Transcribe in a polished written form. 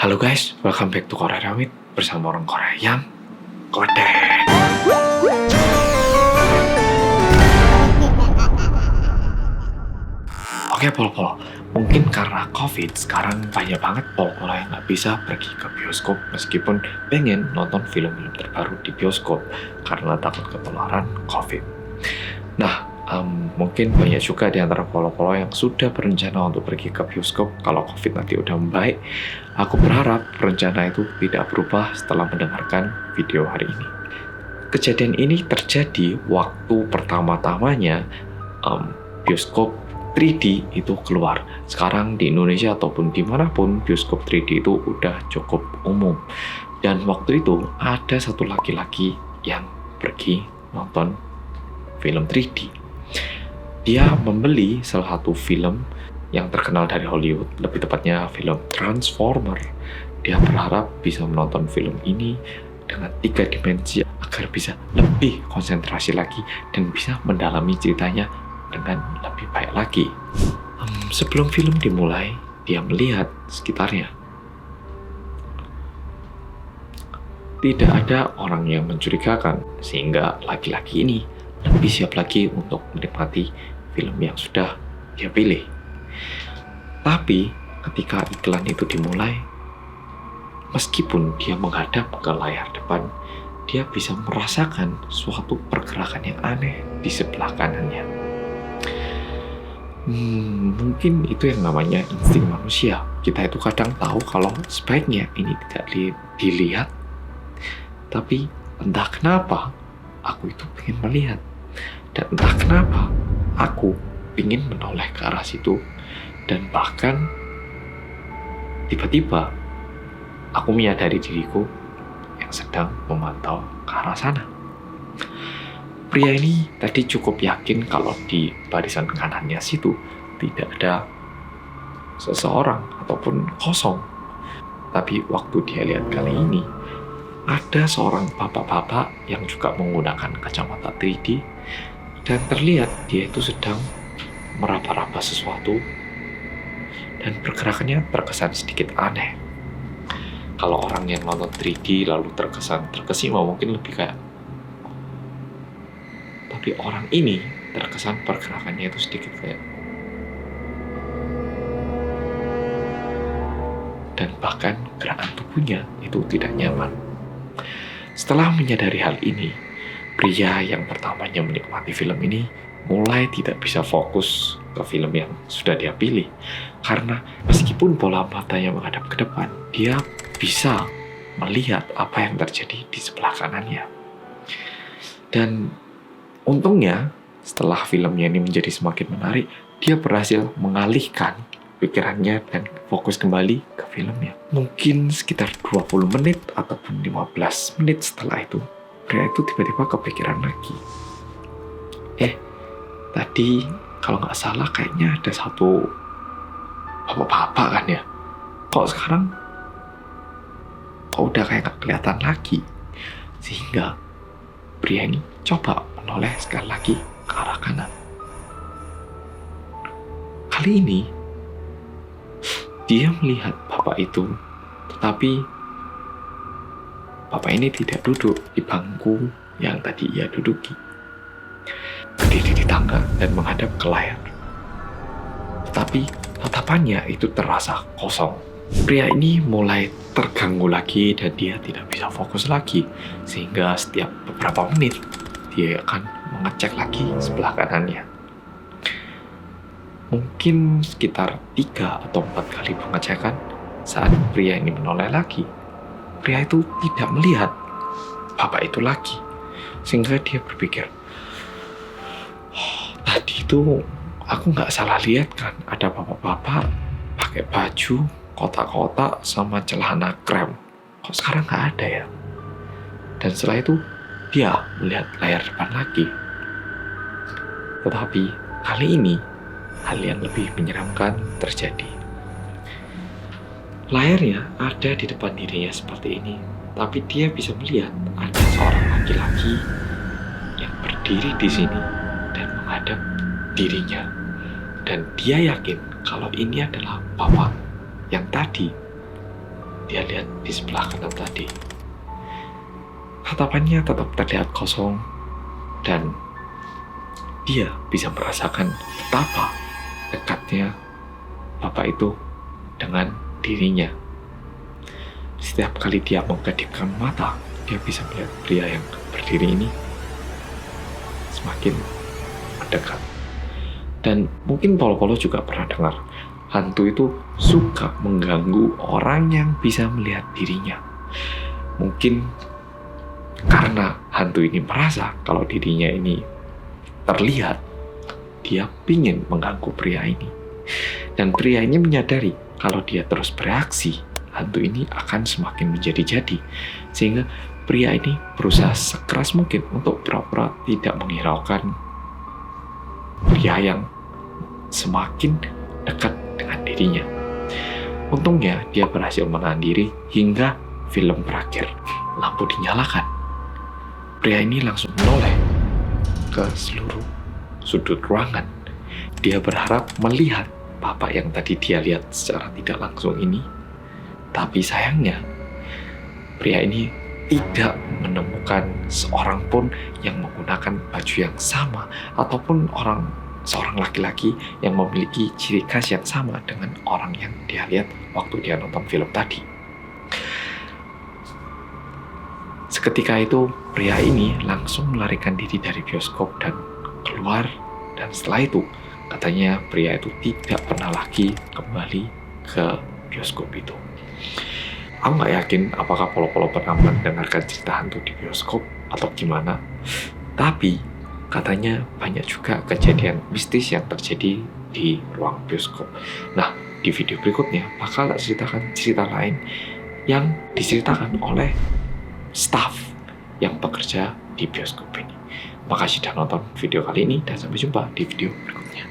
Halo guys, welcome back to Korea Damit bersama orang Korea yang kode. Oke pol-pol, mungkin karena COVID sekarang banyak banget pol-pol yang nggak bisa pergi ke bioskop meskipun pengen nonton film-film terbaru di bioskop karena takut ketularan COVID. Nah, mungkin banyak juga di antara polo-polo yang sudah berencana untuk pergi ke bioskop kalau COVID nanti udah membaik. Aku berharap rencana itu tidak berubah setelah mendengarkan video hari ini. Kejadian ini terjadi waktu pertama-tamanya bioskop 3D itu keluar. Sekarang di Indonesia ataupun dimanapun bioskop 3D itu udah cukup umum. Dan waktu itu ada satu laki-laki yang pergi nonton film 3D. Dia membeli salah satu film yang terkenal dari Hollywood, lebih tepatnya film Transformer. Dia berharap bisa menonton film ini dengan 3 dimensi agar bisa lebih konsentrasi lagi dan bisa mendalami ceritanya dengan lebih baik lagi. Sebelum film dimulai, dia melihat sekitarnya. Tidak ada orang yang mencurigakan, sehingga laki-laki ini lebih siap lagi untuk menikmati film yang sudah dia pilih. Tapi ketika iklan itu dimulai, meskipun dia menghadap ke layar depan, dia bisa merasakan suatu pergerakan yang aneh di sebelah kanannya. Mungkin itu yang namanya insting manusia. Kita itu kadang tahu kalau sebaiknya ini tidak dilihat, tapi entah kenapa aku itu ingin melihat. Dan entah kenapa aku ingin menoleh ke arah situ. Dan bahkan tiba-tiba aku menyadari diriku yang sedang memantau ke arah sana. Pria ini tadi cukup yakin kalau di barisan kanannya situ tidak ada seseorang ataupun kosong. Tapi waktu dia lihat kali ini, ada seorang bapak-bapak yang juga menggunakan kacamata 3D dan terlihat dia itu sedang meraba-raba sesuatu dan pergerakannya terkesan sedikit aneh. Kalau orang yang nonton 3D lalu terkesima mungkin lebih kayak, tapi orang ini terkesan pergerakannya itu sedikit kayak, dan bahkan gerakan tubuhnya itu tidak nyaman. Setelah menyadari hal ini, pria yang pertamanya menikmati film ini mulai tidak bisa fokus ke film yang sudah dia pilih. Karena meskipun bola matanya menghadap ke depan, dia bisa melihat apa yang terjadi di sebelah kanannya. Dan untungnya, setelah filmnya ini menjadi semakin menarik, dia berhasil mengalihkan pikirannya dan fokus kembali ke filmnya. Mungkin sekitar 20 menit ataupun 15 menit setelah itu, pria itu tiba-tiba kepikiran lagi. Tadi kalau nggak salah kayaknya ada satu bapak-bapak kan ya? Kok sekarang udah kayak nggak kelihatan lagi? Sehingga pria ini coba menoleh sekali lagi ke arah kanan. Kali ini dia melihat bapak itu, tetapi bapak ini tidak duduk di bangku yang tadi ia duduki. Berdiri di tangga dan menghadap ke layar. Tetapi tatapannya itu terasa kosong. Pria ini mulai terganggu lagi dan dia tidak bisa fokus lagi. Sehingga setiap beberapa menit dia akan mengecek lagi sebelah kanannya. Mungkin sekitar 3 atau 4 kali pengecekan saat pria ini menoleh lagi. Pria itu tidak melihat bapak itu lagi. Sehingga dia berpikir, tadi itu aku nggak salah lihat kan, ada bapak-bapak pakai baju kotak-kotak sama celana krem. Kok sekarang nggak ada ya? Dan setelah itu dia melihat layar depan lagi. Tetapi kali ini hal yang lebih menyeramkan terjadi. Layarnya ada di depan dirinya seperti ini, tapi dia bisa melihat ada seorang laki-laki yang berdiri di sini dan menghadap dirinya. Dan dia yakin kalau ini adalah bapak yang tadi dia lihat di sebelah kanan tadi. Tatapannya tetap terlihat kosong dan dia bisa merasakan betapa dekatnya bapak itu dengan dirinya. Setiap kali dia mengkedipkan mata, dia bisa melihat pria yang berdiri ini semakin mendekat. Dan mungkin Polo-Polo juga pernah dengar, hantu itu suka mengganggu orang yang bisa melihat dirinya. Mungkin karena hantu ini merasa kalau dirinya ini terlihat, dia ingin mengganggu pria ini. Dan pria ini menyadari kalau dia terus bereaksi, hantu ini akan semakin menjadi-jadi. Sehingga pria ini berusaha sekeras mungkin untuk pura-pura tidak menghiraukan pria yang semakin dekat dengan dirinya. Untungnya dia berhasil menahan diri hingga film berakhir. Lampu dinyalakan. Pria ini langsung menoleh ke seluruh sudut ruangan. Dia berharap melihat bapak yang tadi dia lihat secara tidak langsung ini. Tapi sayangnya, pria ini tidak menemukan seorang pun yang menggunakan baju yang sama ataupun seorang laki-laki yang memiliki ciri khas yang sama dengan orang yang dia lihat waktu dia nonton film tadi. Seketika itu, pria ini langsung melarikan diri dari bioskop dan keluar. Dan setelah itu, katanya pria itu tidak pernah lagi kembali ke bioskop itu. Aku nggak yakin apakah Polo-Polo pernah mendengarkan cerita hantu di bioskop atau gimana. Tapi katanya banyak juga kejadian mistis yang terjadi di ruang bioskop. Nah, di video berikutnya bakal ceritakan cerita lain yang diceritakan oleh staff yang bekerja di bioskop ini. Makasih sudah nonton video kali ini dan sampai jumpa di video berikutnya.